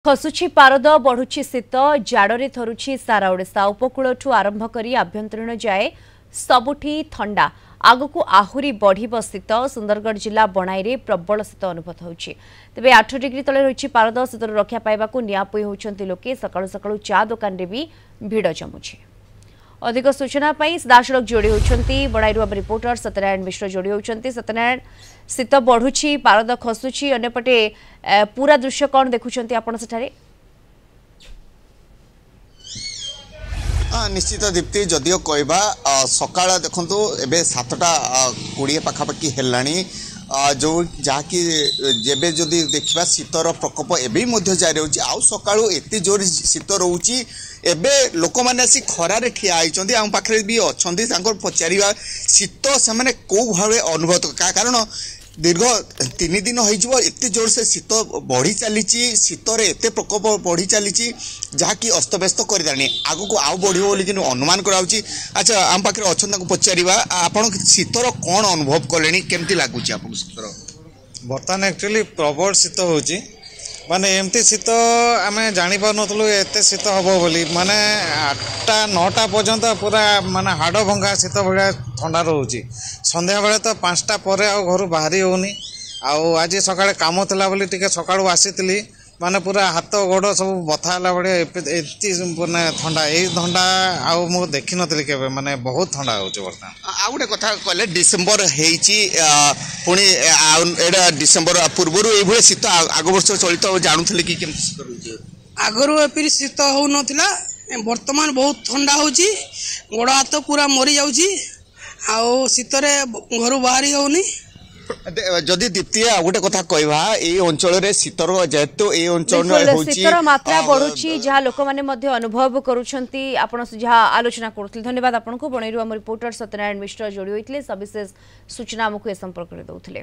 खसुची पारद बढ़ुची शीत जाड़े थरुची सारा ओडिशा उपकूलठू आरंभ करी आभ्यंतरीण जाए सबुठी ठंडा आगकू आहुरी बढ़िब शीत सुंदरगढ़ जिला बणाई प्रबल शीत अनुभूत होउछि। तेबे 8 डिग्री तले रही पारद शीतर रक्षा पाइबाकू नियापुई होउछंती लोके सकाळु सकाळु चा दुकान रे भी भिड़ जमुछि। अधिक सूचना पाई सीधासलख जोड़ी होती बणाईरू आम रिपोर्टर सत्यनारायण मिश्र जोड़ी होती। सत्यनारायण शीत बढ़ुची पारद खसुची अन्यपटे पूरा दृश्य कौन देखुंट आपण सेठारे? निश्चित दीप्ति जदियो कहबा सकाळ देखंतु एबे 7:20 पाखापाखि हेलाणी जो जहाँकि जेबे जदि देखा शीतर प्रकोप एवं जारी होची आउ सकाळु एते जोर शीत रोची एबे लोक मैंने आसी खरार ठिया होती आम पाखे भी अच्छा पचार शीत से कौ भाव अनुभव कारण दीर्घ 3 दिन होते जोर से शीत बढ़ी चली शीतर एत प्रकोप बढ़ी चली जहाँकि अस्तव्यस्त करदानी आग को आउ बढ़ बोली अनुमान कराऊँगी। अच्छा आम पाखे अच्छा पचार आप शीतर कौन अनुभव कले केमती लगुच आप शीतर? बर्तमान एक्चुअली प्रबल शीत होची माने एमती शीत आम जापारूँ एत शीत हम बोली माने 8टा 9टा पर्यंत पूरा माने हाड़ भंगा शीत भाया ठंडा रोचे संध्या बेले तो 5टा पर घर बाहरी होनी आज सकाଳେ काम थिला बोली टिके सकाळु आसीतली माने पूरा हाथ गोड़ सब बथा होला बड़े एति माने ठंडा ए ठंडा आउ मु देखि नतली केबे माने बहुत ठंडा होचे बर्तमान। आ गोटे कथा कहले डिसेंबर हेची पुणी एडा डिसेंबर पूर्वरु ए भले शीत आग वर्ष चलित जानुथले कि केमती शीत होचे? आगरु एपि शीत हो नथिला वर्तमान बहुत ठंडा होची गोड़ हाथ पूरा मरी जाउची आउ शीतरे घर बाहरी होनी। जदि दीप्ति गोटे कथा कहवा ए अंचल शीतर जेहेतु ए अंचल शीतर मात्रा बढ़ुची जहाँ लोक मैंने अनुभव करुछंती आपण जहाँ आलोचना करुथिले। धन्यवाद आपनको बणईरू आम रिपोर्टर सत्यनारायण मिश्र जोड़ी होइथिले सविशेष सूचना आमको ए संपर्क में दउथिले।